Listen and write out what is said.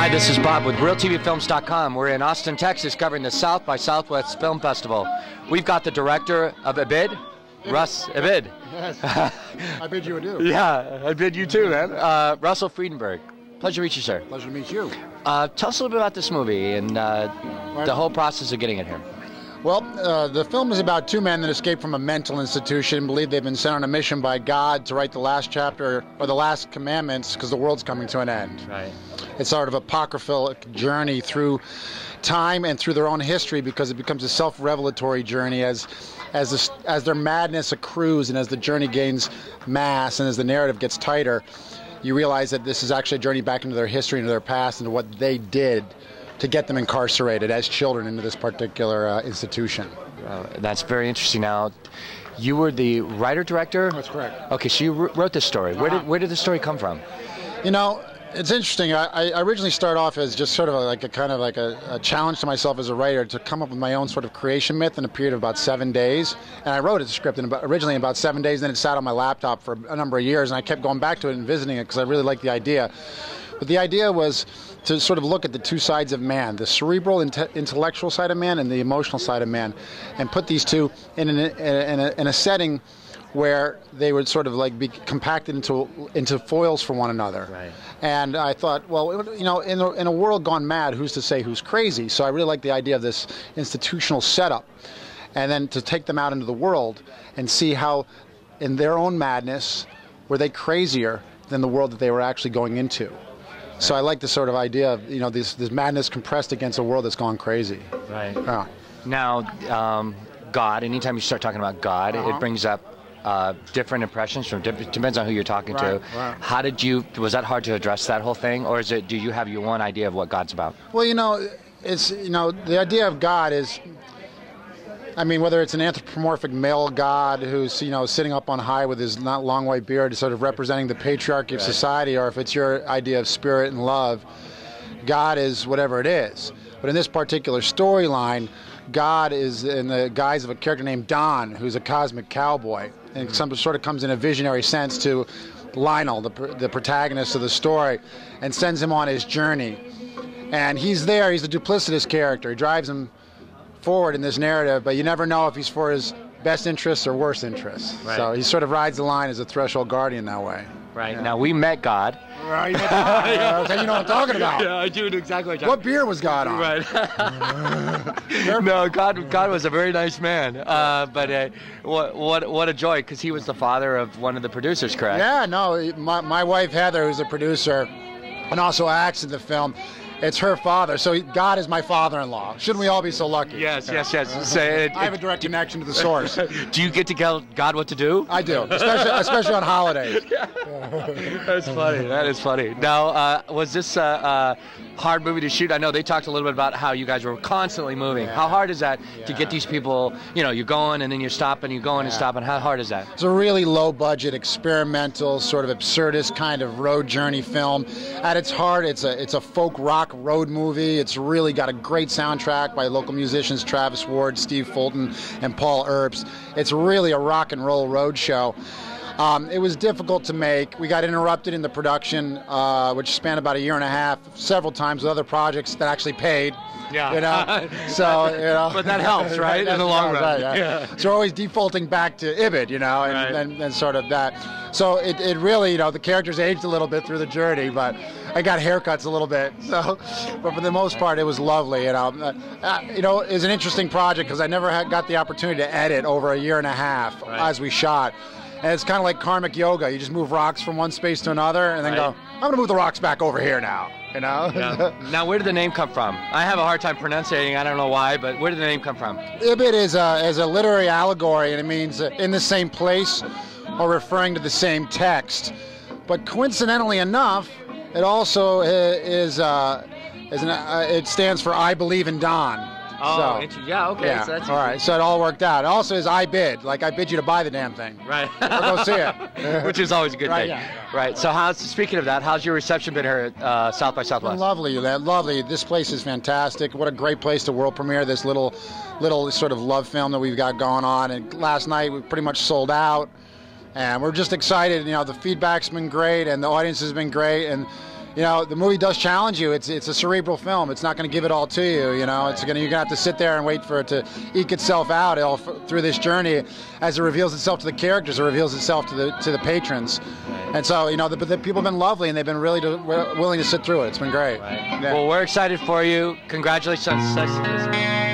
Hi, this is Bob with RealTVFilms.com. We're in Austin, Texas, covering the South by Southwest Film Festival. We've got the director of Iibid, Russ Iibid. Yes. I bid you adieu. Yeah, I bid you too, man. Russell Friedenberg. Pleasure to meet you, sir. Pleasure to meet you. Tell us a little bit about this movie and the whole process of getting it here. Well, the film is about two men that escape from a mental institution, believe they've been sent on a mission by God to write the last chapter, or the last commandments, because the world's coming to an end. Right. It's sort of a apocryphal journey through time and through their own history, because it becomes a self-revelatory journey as their madness accrues and as the journey gains mass and as the narrative gets tighter. You realize that this is actually a journey back into their history, into their past, into what they did to get them incarcerated as children into this particular institution. That's very interesting. Now, you were the writer-director? That's correct. Okay, so you wrote this story. Where did the story come from? You know, it's interesting. I originally started off as just sort of a challenge to myself as a writer to come up with my own sort of creation myth in a period of about 7 days. And I wrote a script originally in about 7 days, then it sat on my laptop for a number of years, and I kept going back to it and visiting it because I really liked the idea. But the idea was to sort of look at the two sides of man, the cerebral, intellectual side of man and the emotional side of man, and put these two in a setting where they would sort of like be compacted into foils for one another. Right. And I thought, well, you know, in a world gone mad, who's to say who's crazy? So I really like the idea of this institutional setup, and then to take them out into the world and see how, in their own madness, were they crazier than the world that they were actually going into. So I like the sort of idea of, you know, this madness compressed against a world that's gone crazy. Right. Yeah. Now, God, anytime you start talking about God, it brings up different impressions from depends on who you're talking to. Right. How did you, was that hard to address that whole thing, or do you have your one idea of what God's about? Well, you know, the idea of God is, I mean, whether it's an anthropomorphic male God who's, you know, sitting up on high with his not long white beard sort of representing the patriarchy of society, or if it's your idea of spirit and love, God is whatever it is. But in this particular storyline, God is in the guise of a character named Don, who's a cosmic cowboy. And some sort of comes in a visionary sense to Lionel, the protagonist of the story, and sends him on his journey. And he's there, he's a duplicitous character. He drives him forward in this narrative, but you never know if he's for his best interests or worst interests. Right. So he sort of rides the line as a threshold guardian that way. Right. Yeah. Now, we met God. Right. You know what I'm talking about. Yeah, I do exactly What beer was God on? Right. No, God was a very nice man. But what a joy, because he was the father of one of the producers, correct? Yeah, no, my wife Heather, who's a producer and also acts in the film, it's her father, so God is my father-in-law. Shouldn't we all be so lucky? Yes. Say I have a direct connection to the source. Do you get to tell God what to do? I do, especially on holidays. That's funny. That is funny. Now, was this a hard movie to shoot? I know they talked a little bit about how you guys were constantly moving. Yeah. How hard is that to get these people, you know, you're going and then you're stopping, you're going and stopping. How hard is that? It's a really low-budget, experimental, sort of absurdist kind of road journey film. At its heart, it's a folk rock road movie. It's really got a great soundtrack by local musicians Travis Ward, Steve Fulton, and Paul Earps. It's really a rock and roll road show. It was difficult to make. We got interrupted in the production, which spanned about a year and a half, several times with other projects that actually paid. Yeah. You know, so you know. But that helps, right? In the long run. Right, yeah. So we're always defaulting back to Iibid, you know, and sort of that. So it really, you know, the characters aged a little bit through the journey, but I got haircuts a little bit. So, but for the most part, it was lovely. You know, it was an interesting project because I never got the opportunity to edit over a year and a half as we shot. And it's kind of like karmic yoga. You just move rocks from one space to another and then go, I'm going to move the rocks back over here now. You know? Yeah. Now, where did the name come from? I have a hard time pronunciating. I don't know why, but where did the name come from? Iibid is a literary allegory, and it means in the same place or referring to the same text. But coincidentally enough, it also it stands for I believe in Don. Oh, yeah, okay. Yeah. So that's all right, so it all worked out. It also is I bid, like I bid you to buy the damn thing. Right. Or go see it. Which is always a good thing. Yeah. Right. So speaking of that, how's your reception been here at South by Southwest? Lovely, lovely. This place is fantastic. What a great place to world premiere this little sort of love film that we've got going on. And last night we pretty much sold out. And we're just excited. You know, the feedback's been great and the audience has been great. And you know, the movie does challenge you. It's a cerebral film. It's not going to give it all to you. You know, you're going to have to sit there and wait for it to eke itself out through this journey, as it reveals itself to the characters. It reveals itself to the patrons. And so, you know, the people have been lovely, and they've been really willing to sit through it. It's been great. Yeah. Well, we're excited for you. Congratulations on success.